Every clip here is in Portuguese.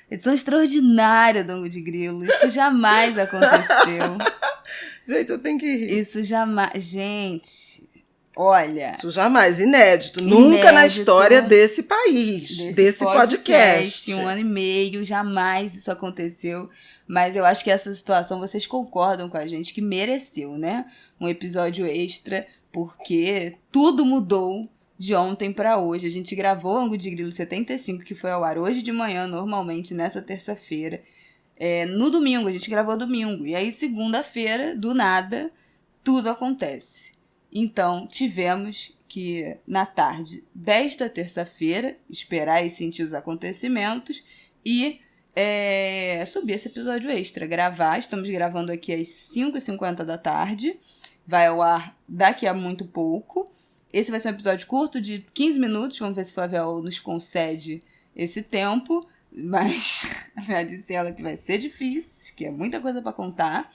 Edição extraordinária do Angu de Grilo. Isso jamais aconteceu. Gente, eu tenho que rir. Isso jamais... Gente, olha... Isso jamais, inédito. Nunca na história desse país, desse podcast. 1 ano e meio, jamais isso aconteceu. Mas eu acho que essa situação, vocês concordam com a gente, que mereceu, né? Um episódio extra, porque tudo mudou de ontem para hoje. A gente gravou Angu de Grilo 75, que foi ao ar hoje de manhã, normalmente, nessa terça-feira. No domingo, a gente gravou domingo. E aí, segunda-feira, do nada, tudo acontece. Então, tivemos que, na tarde desta terça-feira, esperar e sentir os acontecimentos e subir esse episódio extra, gravar. Estamos gravando aqui às 5h50 da tarde. Vai ao ar daqui a muito pouco. Esse vai ser um episódio curto, de 15 minutos. Vamos ver se Flaviol nos concede esse tempo. Mas já disse ela que vai ser difícil, que é muita coisa para contar.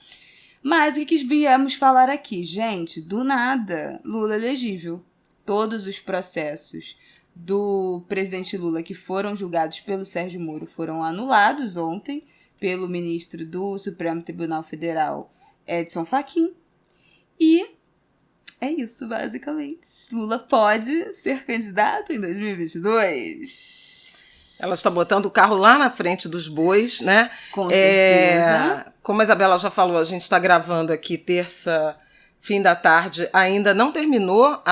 Mas o que viemos falar aqui? Gente, do nada, Lula elegível. Todos os processos do presidente Lula que foram julgados pelo Sérgio Moro foram anulados ontem pelo ministro do Supremo Tribunal Federal, Edson Fachin. E é isso, basicamente. Lula pode ser candidato em 2022. Ela está botando o carro lá na frente dos bois, né? Com certeza. Como a Isabela já falou, a gente está gravando aqui terça, fim da tarde. Ainda não terminou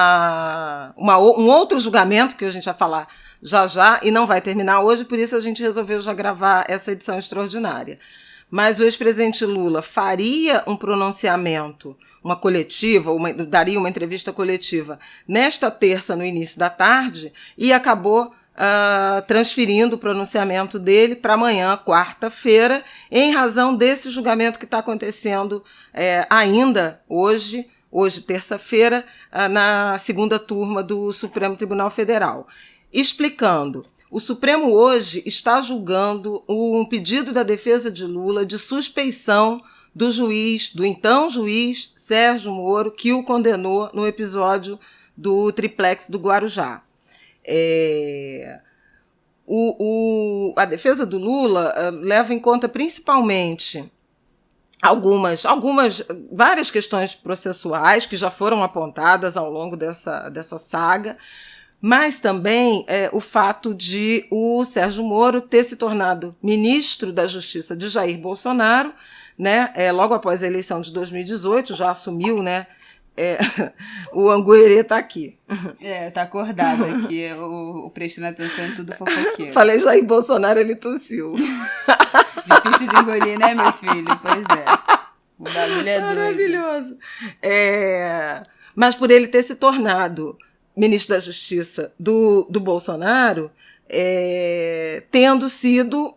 um outro julgamento que a gente vai falar já, e não vai terminar hoje, por isso a gente resolveu já gravar essa edição extraordinária. Mas o ex-presidente Lula faria um pronunciamento, uma coletiva, daria uma entrevista coletiva nesta terça, no início da tarde, e acabou transferindo o pronunciamento dele para amanhã, quarta-feira, em razão desse julgamento que está acontecendo ainda hoje, terça-feira, na segunda turma do Supremo Tribunal Federal. Explicando, o Supremo hoje está julgando um pedido da defesa de Lula de suspeição do então juiz Sérgio Moro, que o condenou no episódio do triplex do Guarujá. A defesa do Lula leva em conta principalmente várias questões processuais que já foram apontadas ao longo dessa saga, mas também o fato de o Sérgio Moro ter se tornado ministro da Justiça de Jair Bolsonaro, né, logo após a eleição de 2018, já assumiu, né? O Anguerê está aqui. Tá acordado aqui, o prestando atenção em tudo fofoqueiro. Falei Jair Bolsonaro, ele tossiu. Difícil de engolir, né, meu filho? Pois é. O bagulho é doido. Maravilhoso. Mas por ele ter se tornado ministro da Justiça do Bolsonaro, tendo sido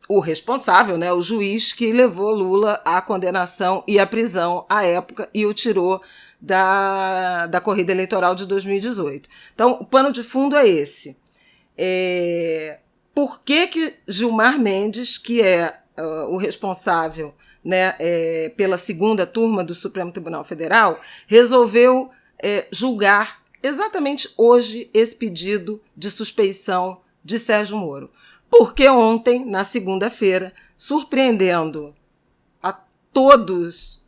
o responsável, né, o juiz que levou Lula à condenação e à prisão à época e o tirou da corrida eleitoral de 2018. Então, o pano de fundo é esse. Por que Gilmar Mendes, que é o responsável, né, pela segunda turma do Supremo Tribunal Federal, resolveu julgar exatamente hoje esse pedido de suspeição de Sérgio Moro? Porque ontem, na segunda-feira, surpreendendo a tudes,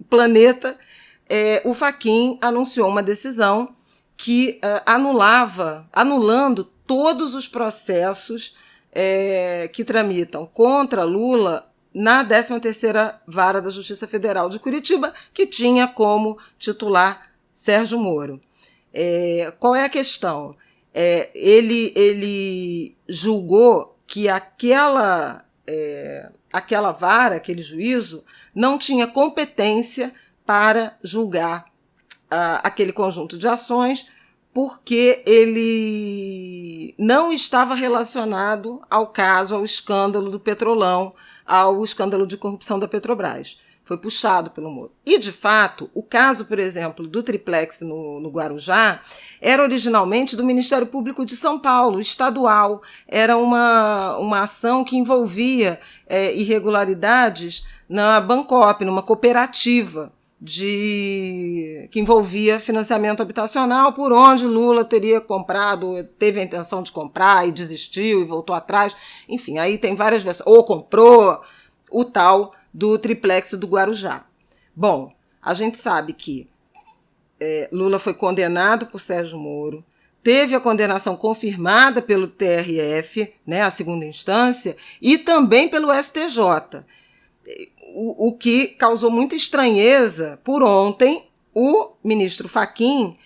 o planeta, o Fachin anunciou uma decisão que anulando todos os processos que tramitam contra Lula na 13ª Vara da Justiça Federal de Curitiba, que tinha como titular Sérgio Moro. Qual é a questão? Ele julgou que aquela vara, aquele juízo, não tinha competência para julgar aquele conjunto de ações, porque ele não estava relacionado ao escândalo do Petrolão, ao escândalo de corrupção da Petrobras. Foi puxado pelo Moro. E, de fato, o caso, por exemplo, do triplex no Guarujá, era originalmente do Ministério Público de São Paulo, estadual. Era uma ação que envolvia irregularidades na Bancop, numa cooperativa, que envolvia financiamento habitacional, por onde Lula teria comprado, teve a intenção de comprar e desistiu e voltou atrás. Enfim, aí tem várias versões. Ou comprou o tal do triplex do Guarujá. Bom, a gente sabe que Lula foi condenado por Sérgio Moro, teve a condenação confirmada pelo TRF, né, a segunda instância, e também pelo STJ. O que causou muita estranheza por ontem o ministro Fachin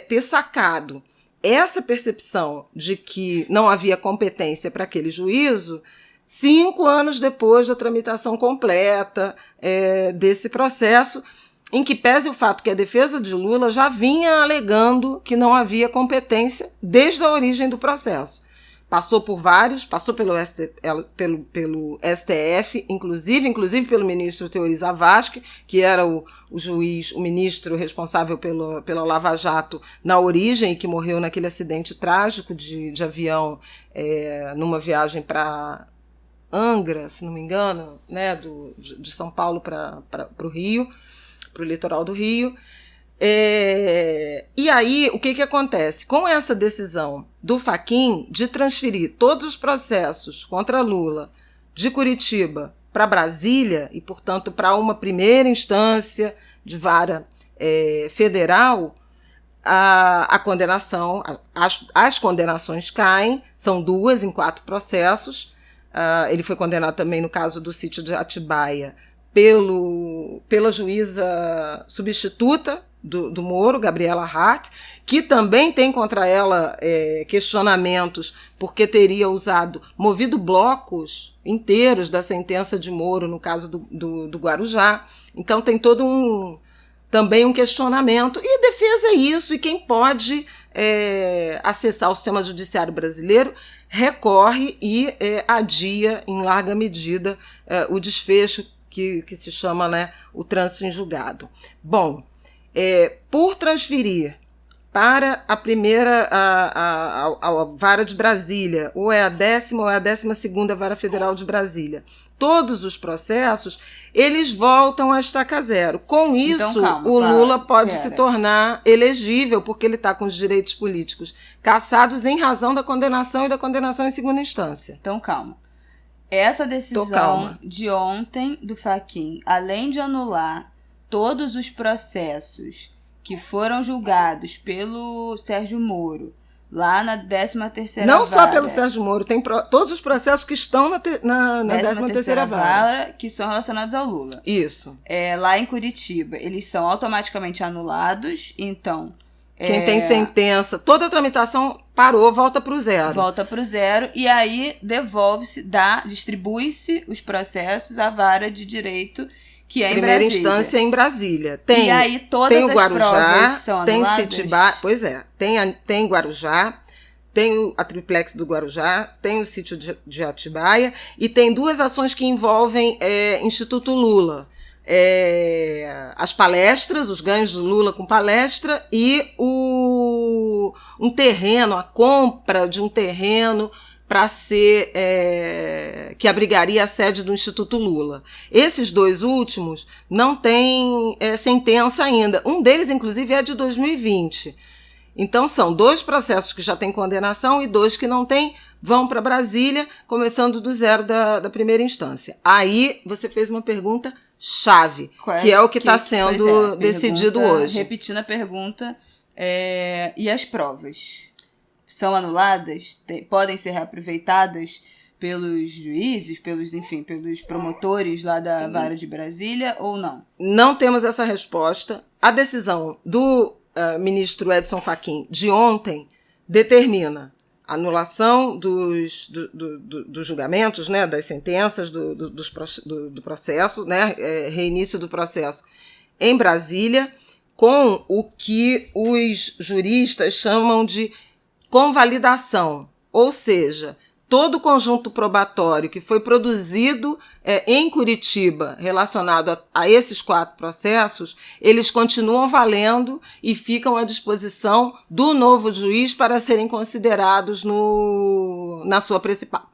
ter sacado essa percepção de que não havia competência para aquele juízo 5 anos depois da tramitação completa desse processo, em que pese o fato que a defesa de Lula já vinha alegando que não havia competência desde a origem do processo. Passou por vários, passou pelo STF, inclusive pelo ministro Teori Zavascki, que era o juiz, o ministro responsável pela Lava Jato na origem e que morreu naquele acidente trágico de avião numa viagem para Angra, se não me engano, né, de São Paulo para o Rio, para o litoral do Rio. E aí, o que acontece? Com essa decisão do Fachin de transferir todos os processos contra Lula de Curitiba para Brasília, e, portanto, para uma primeira instância de vara federal, a condenação, as condenações caem, são 2 em 4 processos. Ele foi condenado também no caso do sítio de Atibaia pela juíza substituta do Moro, Gabriela Hart, que também tem contra ela questionamentos porque teria movido blocos inteiros da sentença de Moro no caso do Guarujá. Então tem todo também um questionamento. E a defesa é isso, e quem pode acessar o sistema judiciário brasileiro recorre e adia em larga medida o desfecho que se chama, né, o trânsito em julgado. Bom, por transferir para a primeira a vara de Brasília, ou é a 10ª ou é a 12ª Vara Federal de Brasília, todos os processos, eles voltam a estaca zero. Com isso, então, calma, o Lula pode se tornar elegível, porque ele está com os direitos políticos cassados em razão da condenação e da condenação em segunda instância. Então, calma. Essa decisão de ontem do Fachin, além de anular todos os processos que foram julgados pelo Sérgio Moro, lá na 13ª Não vara. Só pelo Sérgio Moro, tem todos os processos que estão na 13ª vara. Que são relacionados ao Lula. Isso. Lá em Curitiba, eles são automaticamente anulados, então... Quem tem sentença, toda a tramitação parou, volta para o zero. Volta para o zero, e aí distribui-se os processos à vara de direito que é primeira em Brasília. Instância em Brasília. E aí todas tem o Guarujá, as provas são anuladas? Tem Citibá, pois é, tem Guarujá, tem a triplex do Guarujá, tem o sítio de Atibaia, e tem 2 ações que envolvem Instituto Lula. As palestras, os ganhos do Lula com palestra e um terreno, a compra de um terreno para ser que abrigaria a sede do Instituto Lula. Esses 2 últimos não têm sentença ainda. Um deles, inclusive, é de 2020. Então, são 2 processos que já têm condenação e 2 que não têm, vão para Brasília, começando do zero da primeira instância. Aí, você fez uma pergunta chave, que é o que está sendo decidido hoje. Repetindo a pergunta, e as provas? São anuladas? Podem ser reaproveitadas pelos juízes, pelos promotores lá da Vara de Brasília ou não? Não temos essa resposta. A decisão do ministro Edson Fachin de ontem determina a anulação dos julgamentos, né, das sentenças do processo, né, reinício do processo em Brasília, com o que os juristas chamam de convalidação, ou seja, todo o conjunto probatório que foi produzido em Curitiba relacionado a esses 4 processos, eles continuam valendo e ficam à disposição do novo juiz para serem considerados na sua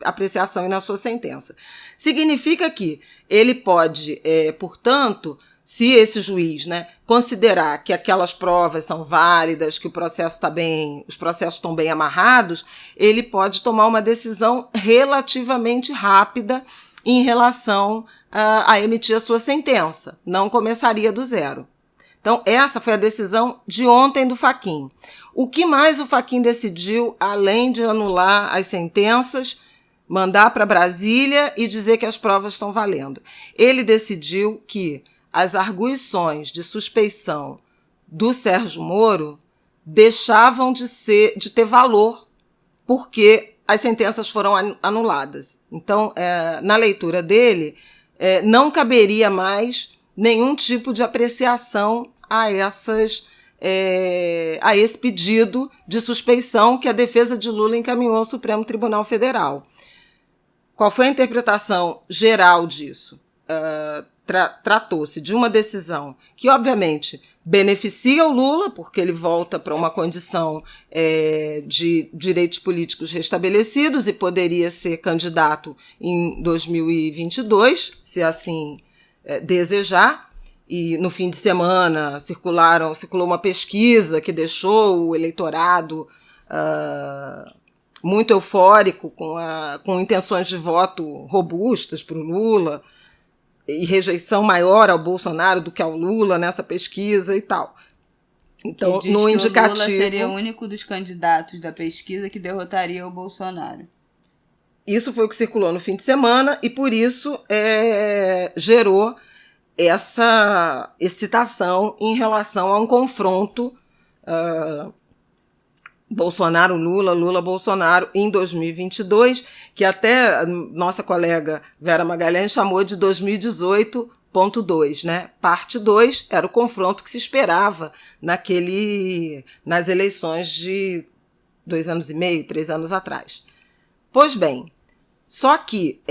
apreciação e na sua sentença. Significa que ele pode, portanto, se esse juiz, né, considerar que aquelas provas são válidas, que os processos estão bem amarrados, ele pode tomar uma decisão relativamente rápida em relação a emitir a sua sentença. Não começaria do zero. Então, essa foi a decisão de ontem do Fachin. O que mais o Fachin decidiu, além de anular as sentenças, mandar para Brasília e dizer que as provas estão valendo? Ele decidiu que as arguições de suspeição do Sérgio Moro deixavam de ter valor porque as sentenças foram anuladas. Então, na leitura dele, não caberia mais nenhum tipo de apreciação a esse pedido de suspeição que a defesa de Lula encaminhou ao Supremo Tribunal Federal. Qual foi a interpretação geral disso? Tratou-se de uma decisão que, obviamente, beneficia o Lula, porque ele volta para uma condição de direitos políticos restabelecidos e poderia ser candidato em 2022, se assim desejar. E no fim de semana circulou uma pesquisa que deixou o eleitorado muito eufórico, com intenções de voto robustas para o Lula, e rejeição maior ao Bolsonaro do que ao Lula nessa pesquisa e tal. Então, que diz no que indicativo, o Lula seria o único dos candidatos da pesquisa que derrotaria o Bolsonaro. Isso foi o que circulou no fim de semana e, por isso, gerou essa excitação em relação a um confronto Bolsonaro-Lula, Lula-Bolsonaro em 2022, que até nossa colega Vera Magalhães chamou de 2018.2, né? Parte 2 era o confronto que se esperava nas eleições de 2 anos e meio, 3 anos atrás. Pois bem, só que,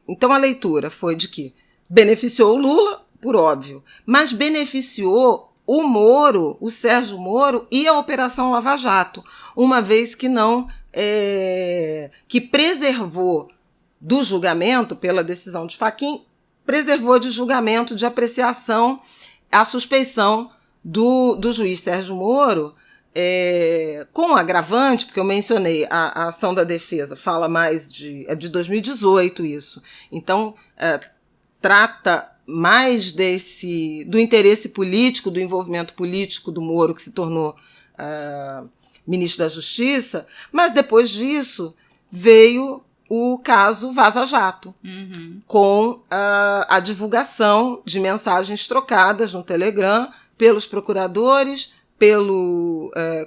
então a leitura foi de que beneficiou o Lula, por óbvio, mas beneficiou o Moro, o Sérgio Moro e a Operação Lava Jato, uma vez que que preservou do julgamento, pela decisão de Fachin, preservou de julgamento, de apreciação, a suspeição do juiz Sérgio Moro, com agravante, porque eu mencionei, a ação da defesa fala mais de 2018 isso, então trata mais do interesse político, do envolvimento político do Moro, que se tornou ministro da Justiça, mas depois disso veio o caso Vaza Jato, com a divulgação de mensagens trocadas no Telegram pelos procuradores,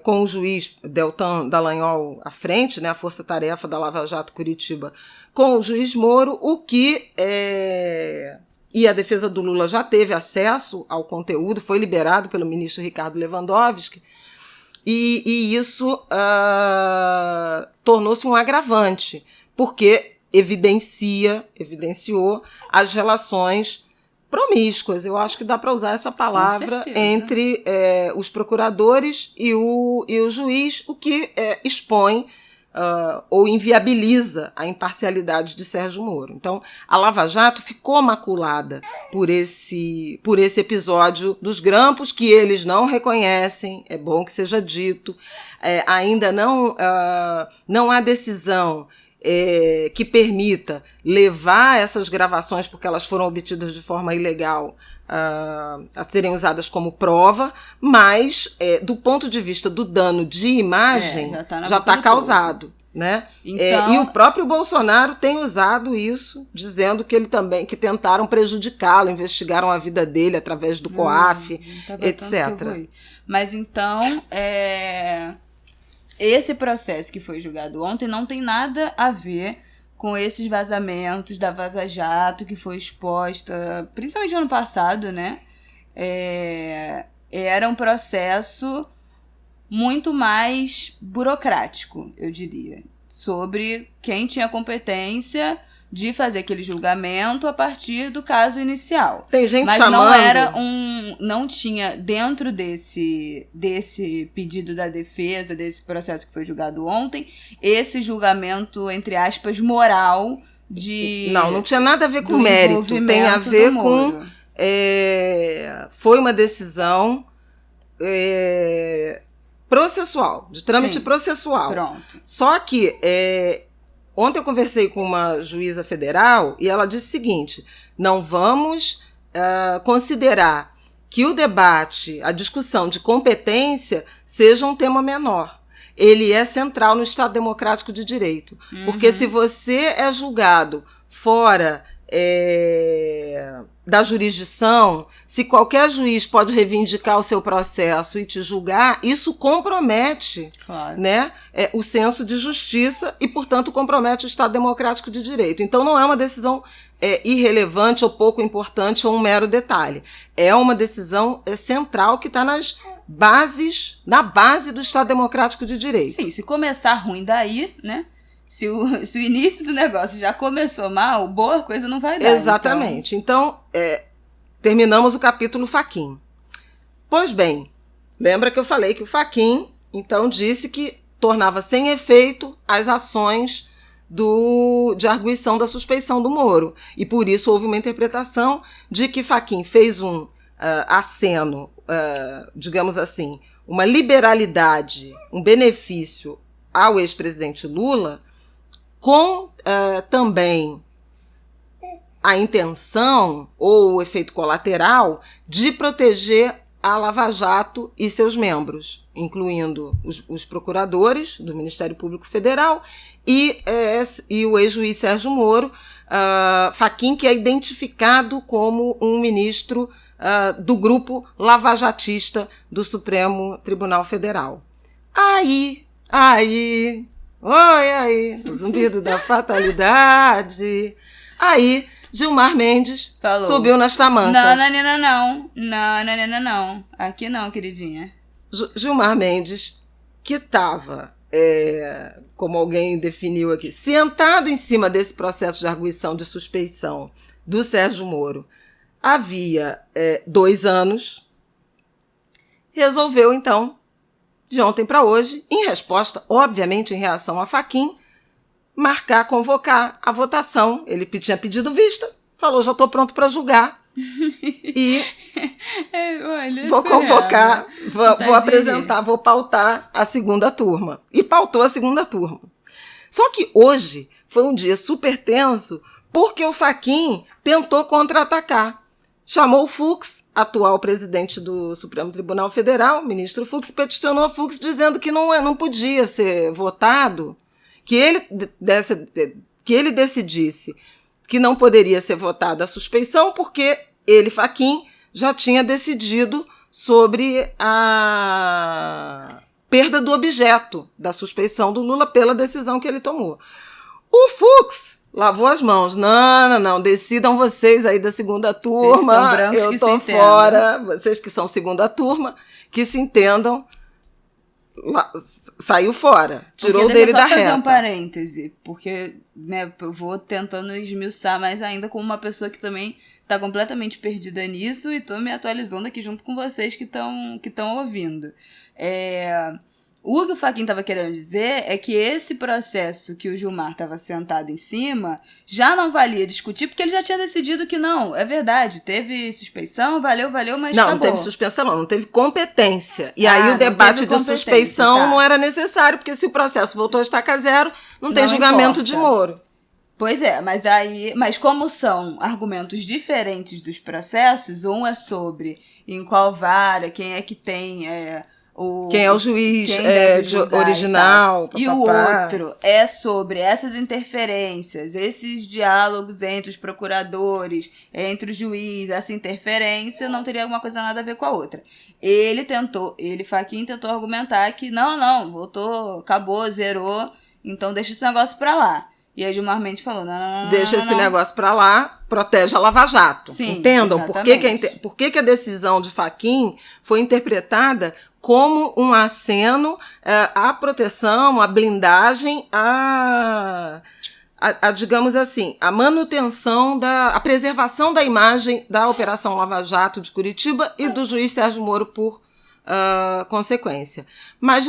com o juiz Deltan Dallagnol à frente, né, a força-tarefa da Lava Jato Curitiba, com o juiz Moro, e a defesa do Lula já teve acesso ao conteúdo, foi liberado pelo ministro Ricardo Lewandowski, e isso tornou-se um agravante, porque evidenciou as relações promíscuas, eu acho que dá para usar essa palavra, entre os procuradores e o juiz, o que expõe ou inviabiliza a imparcialidade de Sérgio Moro. Então, a Lava Jato ficou maculada por esse episódio dos grampos, que eles não reconhecem, é bom que seja dito, ainda não há decisão que permita levar essas gravações, porque elas foram obtidas de forma ilegal, a serem usadas como prova, mas do ponto de vista do dano de imagem já está causado, né? Então, e o próprio Bolsonaro tem usado isso, dizendo que tentaram prejudicá-lo, investigaram a vida dele através do COAF, etc. Mas então, esse processo que foi julgado ontem não tem nada a ver com esses vazamentos da Vaza Jato, que foi exposta, principalmente no ano passado, né? Era um processo muito mais burocrático, eu diria, sobre quem tinha competência de fazer aquele julgamento a partir do caso inicial. Tem gente mas chamando... não tinha dentro desse pedido da defesa, desse processo que foi julgado ontem, esse julgamento, entre aspas, moral de... Não tinha nada a ver com mérito, tem a ver com foi uma decisão processual, de trâmite processual. Pronto. Só que ontem eu conversei com uma juíza federal e ela disse o seguinte: não vamos considerar que o debate, a discussão de competência seja um tema menor. Ele é central no Estado Democrático de Direito. Porque se você é julgado fora da jurisdição, se qualquer juiz pode reivindicar o seu processo e te julgar, isso compromete, claro, né, o senso de justiça e, portanto, compromete o Estado Democrático de Direito. Então, não é uma decisão irrelevante ou pouco importante ou um mero detalhe. É uma decisão central que está na base do Estado Democrático de Direito. Sim, se começar ruim daí, né? Se o início do negócio já começou mal, boa coisa não vai dar. Exatamente. Então, terminamos o capítulo Fachin. Pois bem, lembra que eu falei que o Fachin, então, disse que tornava sem efeito as ações de arguição da suspeição do Moro. E por isso houve uma interpretação de que Fachin fez um aceno, digamos assim, uma liberalidade, um benefício ao ex-presidente Lula, com também a intenção ou o efeito colateral de proteger a Lava Jato e seus membros, incluindo os procuradores do Ministério Público Federal e o ex-juiz Sérgio Moro, Fachin, que é identificado como um ministro do grupo lavajatista do Supremo Tribunal Federal. Aí, o zumbido da fatalidade. Aí, Gilmar Mendes subiu nas tamancas. Não. Aqui não, queridinha. Gilmar Mendes, que estava, como alguém definiu aqui, sentado em cima desse processo de arguição de suspeição do Sérgio Moro, havia 2 anos, resolveu, então, de ontem para hoje, em resposta, obviamente, em reação a Fachin, convocar a votação. Ele tinha pedido vista, falou, já estou pronto para julgar. E vou convocar, vou apresentar, vou pautar a segunda turma. E pautou a segunda turma. Só que hoje foi um dia super tenso, porque o Fachin tentou contra-atacar. Chamou o Fux, atual presidente do Supremo Tribunal Federal, ministro Fux, peticionou o Fux dizendo que não podia ser votado, que ele decidisse que não poderia ser votada a suspeição, porque ele, Fachin, já tinha decidido sobre a perda do objeto da suspeição do Lula pela decisão que ele tomou. O Fux lavou as mãos. Não, decidam vocês aí da segunda turma. Eu tô fora. Vocês que são segunda turma, que se entendam. Saiu fora. Tirou dele da reta. Deixa eu só fazer um parêntese, porque, né, eu vou tentando esmiuçar mais ainda como uma pessoa que também tá completamente perdida nisso e tô me atualizando aqui junto com vocês que estão ouvindo. O que o Fachin estava querendo dizer é que esse processo que o Gilmar estava sentado em cima já não valia discutir, porque ele já tinha decidido que não, é verdade, teve suspeição, valeu, mas acabou. Não teve suspensão, não teve competência. E aí o debate de suspeição não era necessário, porque se o processo voltou a estaca zero, não tem julgamento de Moro. Pois é, mas como são argumentos diferentes dos processos, um é sobre em qual vara, quem é que tem... quem é o juiz original. E o outro é sobre essas interferências, esses diálogos entre os procuradores, entre o juiz, essa interferência não teria alguma coisa nada a ver com a outra. Fachin tentou argumentar que não, voltou, acabou, zerou, então deixa esse negócio pra lá. E aí Gilmar Mendes falou, não. Deixa esse negócio pra lá, protege a Lava Jato. Sim, entendam por que a decisão de Fachin foi interpretada como um aceno à proteção, à blindagem, digamos assim, a manutenção, a preservação da imagem da Operação Lava Jato de Curitiba e do juiz Sérgio Moro por consequência. Mas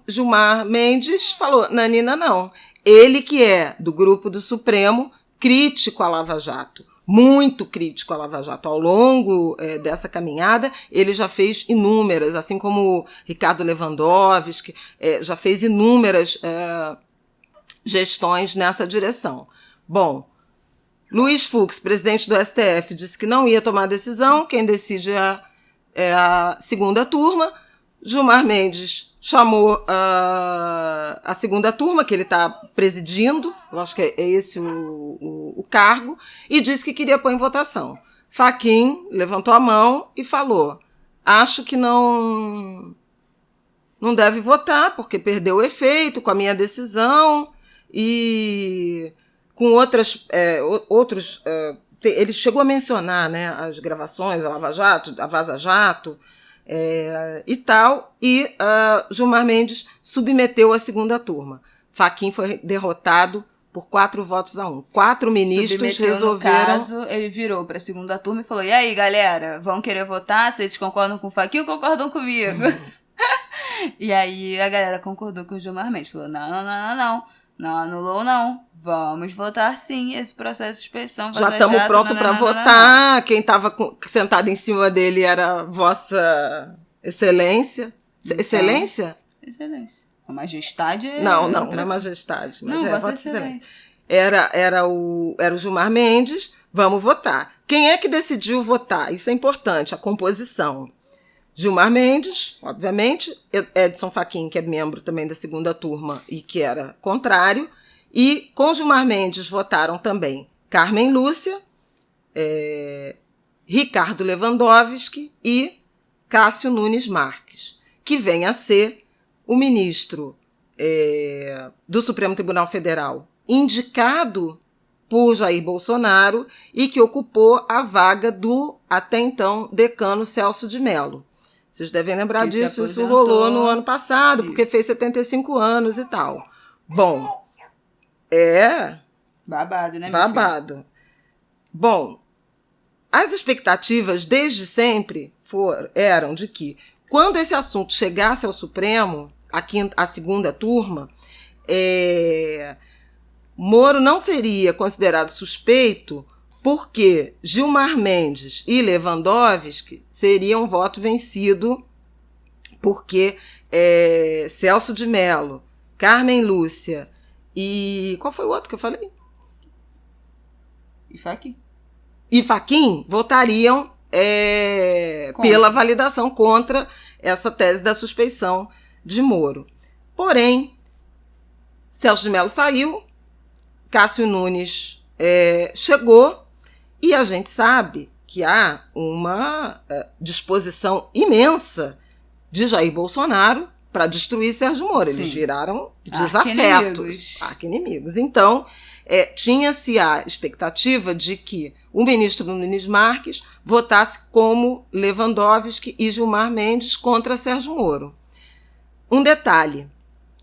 Gilmar Mendes falou, Nanina, não. Ele que é do grupo do Supremo, crítico à Lava Jato, muito crítico à Lava Jato. Ao longo dessa caminhada, ele já fez inúmeras, assim como o Ricardo Lewandowski, já fez inúmeras gestões nessa direção. Bom, Luiz Fux, presidente do STF, disse que não ia tomar decisão, quem decide é a segunda turma. Gilmar Mendes chamou a segunda turma, que ele está presidindo, eu acho que é esse o cargo, e disse que queria pôr em votação. Fachin levantou a mão e falou: acho que não deve votar, porque perdeu o efeito com a minha decisão, e com outros... ele chegou a mencionar, né, as gravações, a Lava Jato, a Vaza Jato, e tal, e Gilmar Mendes submeteu a segunda turma. Fachin foi derrotado por 4-1. 4 ministros submeteu, resolveram... No caso, ele virou para a segunda turma e falou: e aí, galera, vão querer votar? Vocês concordam com o Fachin ou concordam comigo? E aí a galera concordou com o Gilmar Mendes. Falou: não anulou não. Vamos votar sim, esse processo de suspeição. Já estamos prontos para votar. Quem estava sentado em cima dele era Vossa Excelência. Então, Excelência? Excelência. A majestade é... Não é majestade. Mas não, Vossa Excelência. Era o Gilmar Mendes. Vamos votar. Quem é que decidiu votar? Isso é importante, a composição. Gilmar Mendes, obviamente. Edson Fachin, que é membro também da segunda turma e que era contrário. E com Gilmar Mendes votaram também Carmen Lúcia, Ricardo Lewandowski e Cássio Nunes Marques, que vem a ser o ministro do Supremo Tribunal Federal, indicado por Jair Bolsonaro e que ocupou a vaga do, até então, decano Celso de Mello. Vocês devem lembrar disso, isso rolou no ano passado, porque fez 75 anos e tal. Bom... babado, né, babado. Bom, as expectativas desde sempre eram de que, quando esse assunto chegasse ao Supremo, a segunda turma, Moro não seria considerado suspeito porque Gilmar Mendes e Lewandowski seriam voto vencido, porque Celso de Mello, Carmen Lúcia e qual foi o outro que eu falei? E Fachin votariam pela validação contra essa tese da suspeição de Moro. Porém, Celso de Mello saiu, Cássio Nunes chegou, e a gente sabe que há uma disposição imensa de Jair Bolsonaro para destruir Sérgio Moro. Sim. Eles viraram desafetos, arqui-inimigos. Então, tinha-se a expectativa de que o ministro Nunes Marques votasse como Lewandowski e Gilmar Mendes contra Sérgio Moro. Um detalhe,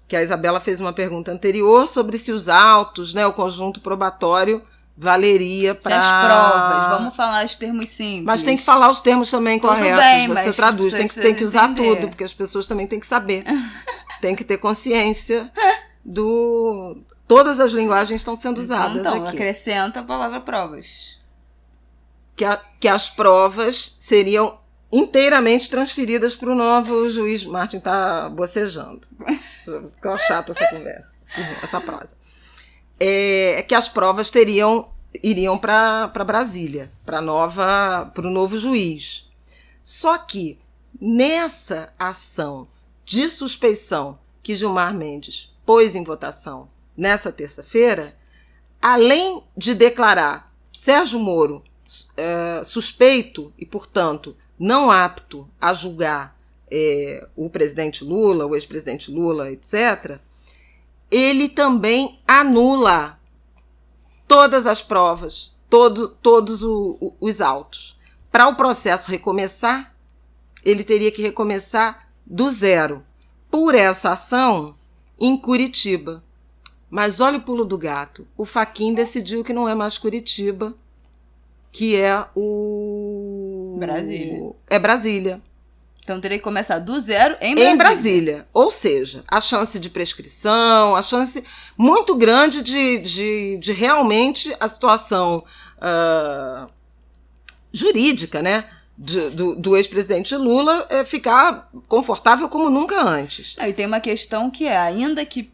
que a Isabela fez uma pergunta anterior sobre se os autos, né, o conjunto probatório, valeria para... as provas, vamos falar os termos simples. Mas tem que falar os termos também corretos, bem, você traduz, tem que usar entender. tudo, porque as pessoas também têm que saber. Tem que ter consciência todas as linguagens estão sendo usadas então, aqui. Acrescenta a palavra provas. Que as provas seriam inteiramente transferidas para o novo juiz. Martin está bocejando. Ficou chata essa conversa, essa prosa. Que as provas iriam para Brasília, para o novo juiz. Só que nessa ação de suspeição que Gilmar Mendes pôs em votação nessa terça-feira, além de declarar Sérgio Moro suspeito e, portanto, não apto a julgar o presidente Lula, o ex-presidente Lula, etc., ele também anula todas as provas, todos os autos. Para o processo recomeçar, ele teria que recomeçar do zero. Por essa ação, em Curitiba. Mas olha o pulo do gato. O Fachin decidiu que não é mais Curitiba, que é Brasília. É Brasília. Então teria que começar do zero em Brasília. Em Brasília. Ou seja, a chance de prescrição, a chance muito grande de realmente a situação jurídica, né, do ex-presidente Lula ficar confortável como nunca antes. E tem uma questão que ainda que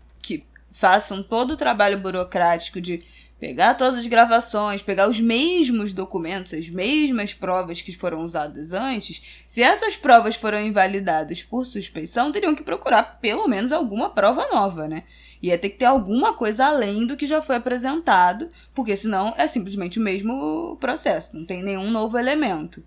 façam todo o trabalho burocrático de pegar todas as gravações, pegar os mesmos documentos, as mesmas provas que foram usadas antes, se essas provas foram invalidadas por suspeição, teriam que procurar pelo menos alguma prova nova, né? Ia ter que ter alguma coisa além do que já foi apresentado, porque senão é simplesmente o mesmo processo, não tem nenhum novo elemento.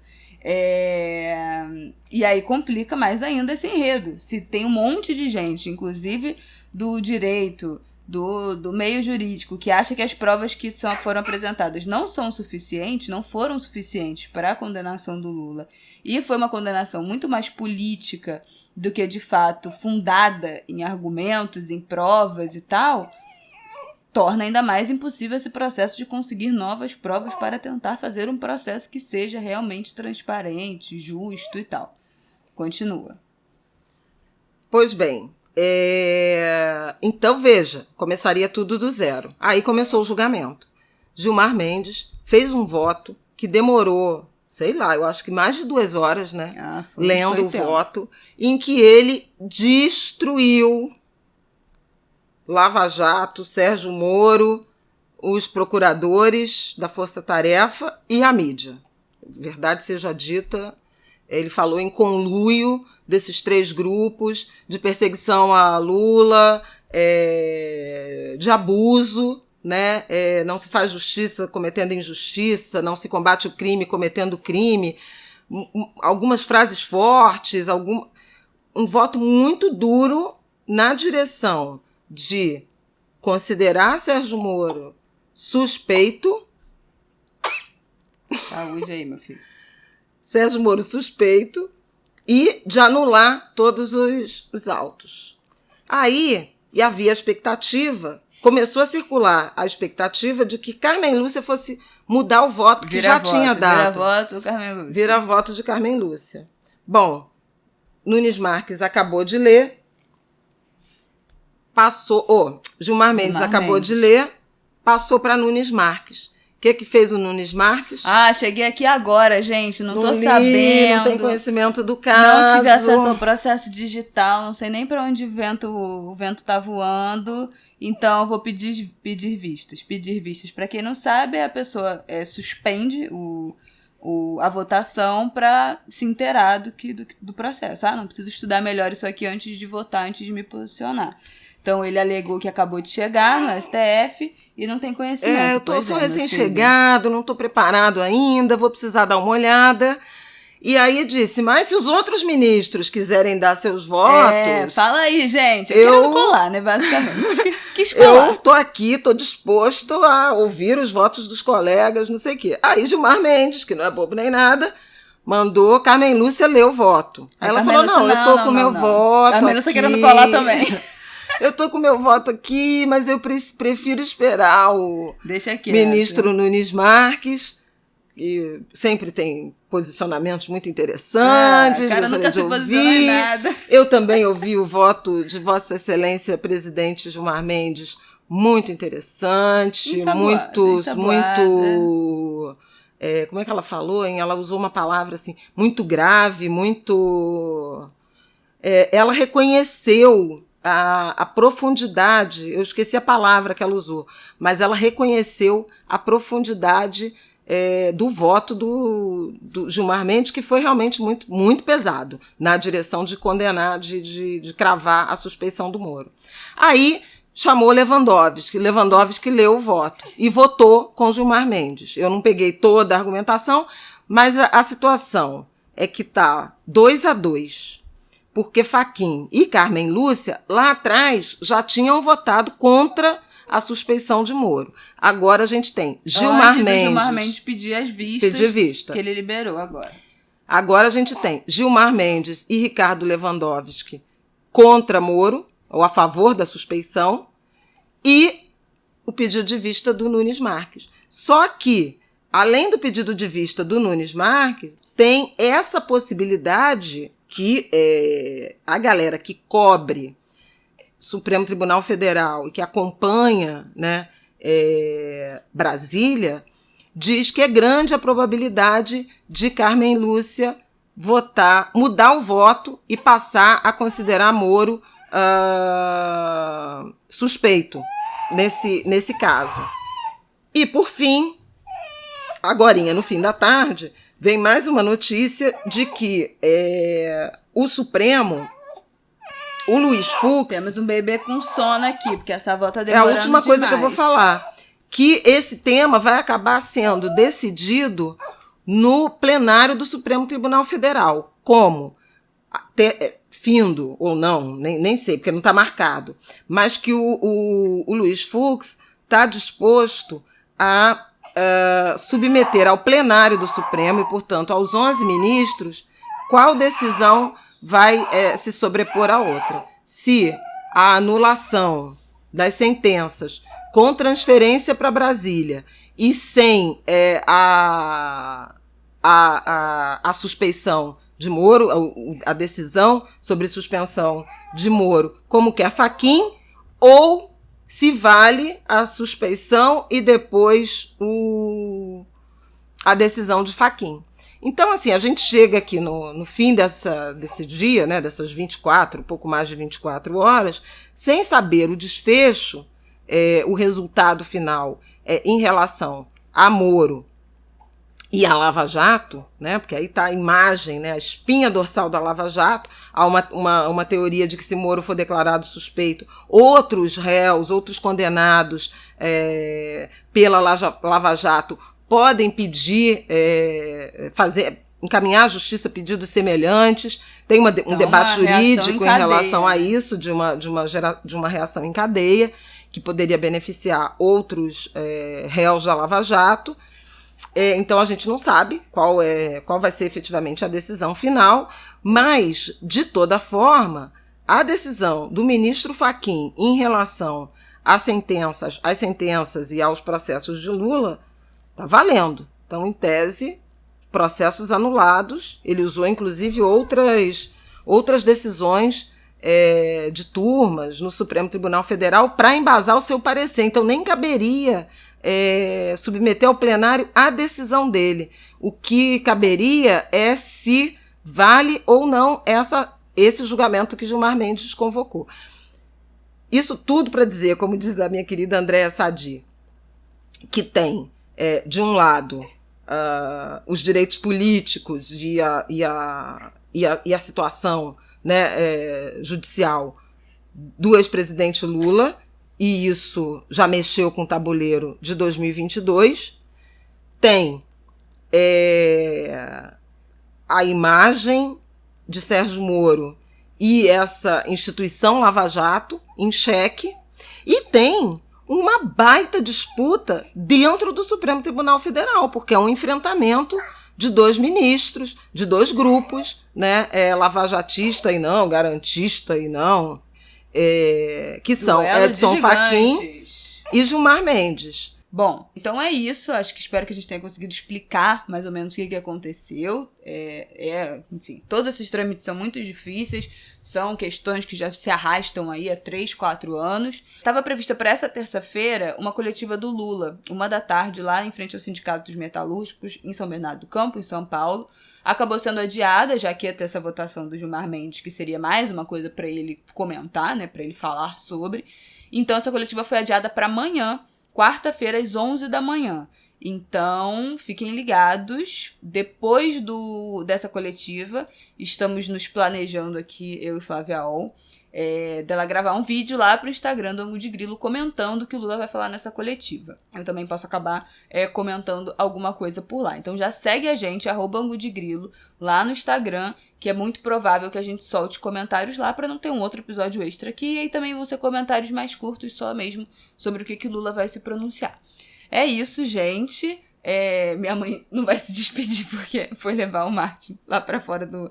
E aí complica mais ainda esse enredo. Se tem um monte de gente, inclusive do direito, do meio jurídico, que acha que as provas que foram apresentadas não foram suficientes para a condenação do Lula, e foi uma condenação muito mais política do que, de fato, fundada em argumentos, em provas e tal, torna ainda mais impossível esse processo de conseguir novas provas para tentar fazer um processo que seja realmente transparente, justo e tal. Continua. Pois bem, então veja, começaria tudo do zero. Aí começou o julgamento. Gilmar Mendes fez um voto que demorou, sei lá, eu acho que mais de 2 horas, né? Lendo o voto, em que ele destruiu Lava Jato, Sérgio Moro, os procuradores da Força Tarefa e a mídia. Verdade seja dita, ele falou em conluio desses 3 grupos, de perseguição a Lula, de abuso, né? Não se faz justiça cometendo injustiça, não se combate o crime cometendo crime. Algumas frases fortes, um voto muito duro na direção de considerar Sérgio Moro suspeito. Saúde aí, meu filho. Sérgio Moro suspeito e de anular todos os autos. Aí, e havia a expectativa, começou a circular a expectativa de que Carmen Lúcia fosse mudar o voto que já tinha dado. Vira voto, Carmen Lúcia. Vira voto de Carmen Lúcia. Bom, Nunes Marques acabou de ler, Gilmar Mendes acabou de ler, passou para Nunes Marques. O que fez o Nunes Marques? Cheguei aqui agora, gente, não tô sabendo. Não tem conhecimento do caso. Não tive acesso ao processo digital, não sei nem para onde o vento tá voando, então eu vou pedir vistas. Pedir vistas, para quem não sabe, a pessoa suspende a votação para se inteirar do processo. Não preciso estudar melhor isso aqui antes de votar, antes de me posicionar. Então, ele alegou que acabou de chegar no STF e não tem conhecimento. Eu sou recém-chegado, não estou preparado ainda, vou precisar dar uma olhada. E aí disse, mas se os outros ministros quiserem dar seus votos... Fala aí, gente. Eu quero colar, né, basicamente. Quis colar. Eu estou aqui, estou disposto a ouvir os votos dos colegas, não sei o quê. Aí Gilmar Mendes, que não é bobo nem nada... mandou Carmen Lúcia ler o voto. Aí ela falou, eu estou com o meu voto Carmen Lúcia querendo colar também. Eu estou com o meu voto aqui, mas eu prefiro esperar o ministro Nunes Marques, que sempre tem posicionamentos muito interessantes. O cara nunca se posiciona em nada. Eu também ouvi o voto de Vossa Excelência, presidente Gilmar Mendes, muito interessante, muito... como é que ela falou? Ela usou uma palavra assim, muito grave, muito... ela reconheceu a profundidade, eu esqueci a palavra que ela usou, mas ela reconheceu a profundidade do voto do Gilmar Mendes, que foi realmente muito, muito pesado na direção de condenar, de cravar a suspeição do Moro. Aí chamou Lewandowski leu o voto e votou com Gilmar Mendes. Eu não peguei toda a argumentação, mas a situação é que está 2-2, porque Fachin e Carmen Lúcia, lá atrás, já tinham votado contra a suspeição de Moro. Agora a gente tem Gilmar Mendes pedir as vistas, que ele liberou agora. Agora a gente tem Gilmar Mendes e Ricardo Lewandowski contra Moro, ou a favor da suspeição, e o pedido de vista do Nunes Marques. Só que, além do pedido de vista do Nunes Marques, tem essa possibilidade que a galera que cobre Supremo Tribunal Federal e que acompanha, né, Brasília, diz que é grande a probabilidade de Carmen Lúcia mudar o voto e passar a considerar Moro suspeito nesse caso. E, por fim, agorinha, no fim da tarde, vem mais uma notícia de que o Supremo, o Luiz Fux... Temos um bebê com sono aqui, porque essa avó tá demorando demais. É a última coisa que eu vou falar. Que esse tema vai acabar sendo decidido no plenário do Supremo Tribunal Federal. Como? Findo ou não, nem sei, porque não está marcado. Mas que o Luiz Fux está disposto a submeter ao plenário do Supremo e, portanto, aos 11 ministros, qual decisão vai se sobrepor à outra. Se a anulação das sentenças com transferência para Brasília e sem a suspeição de Moro, a decisão sobre suspensão de Moro, como quer Fachin, ou se vale a suspeição e depois a decisão de Fachin. Então, assim, a gente chega aqui no fim desse dia, né, dessas 24, pouco mais de 24 horas, sem saber o desfecho, o resultado final em relação a Moro e a Lava Jato, né, porque aí está a imagem, né, a espinha dorsal da Lava Jato. Há uma teoria de que se Moro for declarado suspeito, outros réus, outros condenados pela Lava Jato podem pedir, encaminhar à justiça pedidos semelhantes. Tem um debate jurídico em relação a isso, de uma reação em cadeia, que poderia beneficiar outros réus da Lava Jato. Então a gente não sabe qual vai ser efetivamente a decisão final, mas, de toda forma, a decisão do ministro Fachin em relação às sentenças e aos processos de Lula está valendo. Então, em tese, processos anulados. Ele usou, inclusive, outras decisões de turmas no Supremo Tribunal Federal para embasar o seu parecer. Então, nem caberia submeter ao plenário a decisão dele. O que caberia é se vale ou não esse julgamento que Gilmar Mendes convocou. Isso tudo para dizer, como diz a minha querida Andréa Sadi, que tem, de um lado, os direitos políticos e a situação, né, judicial do ex-presidente Lula, e isso já mexeu com o tabuleiro de 2022. Tem a imagem de Sérgio Moro e essa instituição Lava Jato em xeque, e tem uma baita disputa dentro do Supremo Tribunal Federal, porque é um enfrentamento de 2 ministros, de 2 grupos, né, lavajatista e não, garantista e não, que são Edson Fachin e Gilmar Mendes. Bom, então é isso. Acho que espero que a gente tenha conseguido explicar mais ou menos o que aconteceu. Enfim, todos esses trâmites são muito difíceis, são questões que já se arrastam aí há 3, 4 anos. Estava prevista para essa terça-feira uma coletiva do Lula, 13h, lá em frente ao Sindicato dos Metalúrgicos, em São Bernardo do Campo, em São Paulo. Acabou sendo adiada, já que ia ter essa votação do Gilmar Mendes, que seria mais uma coisa para ele comentar, né, para ele falar sobre. Então essa coletiva foi adiada para amanhã, quarta-feira, às 11h. Então, fiquem ligados. Depois dessa coletiva, estamos nos planejando aqui, eu e Flávia Ol, dela gravar um vídeo lá pro Instagram do Angu de Grilo comentando o que o Lula vai falar nessa coletiva. Eu também posso acabar comentando alguma coisa por lá. Então já segue a gente, @Angu de Grilo, lá no Instagram, que é muito provável que a gente solte comentários lá para não ter um outro episódio extra aqui. E aí também vão ser comentários mais curtos, só mesmo sobre o que o Lula vai se pronunciar. É isso, gente. Minha mãe não vai se despedir porque foi levar o Martin lá para fora do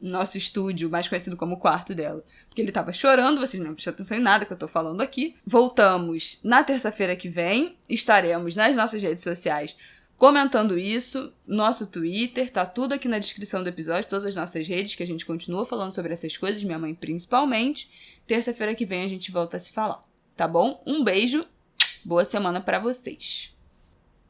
nosso estúdio, mais conhecido como quarto dela. Porque ele tava chorando, vocês não prestam atenção em nada que eu tô falando aqui. Voltamos na terça-feira que vem. Estaremos nas nossas redes sociais comentando isso, nosso Twitter, tá tudo aqui na descrição do episódio, todas as nossas redes, que a gente continua falando sobre essas coisas, minha mãe principalmente. Terça-feira que vem a gente volta a se falar, tá bom? Um beijo, boa semana pra vocês.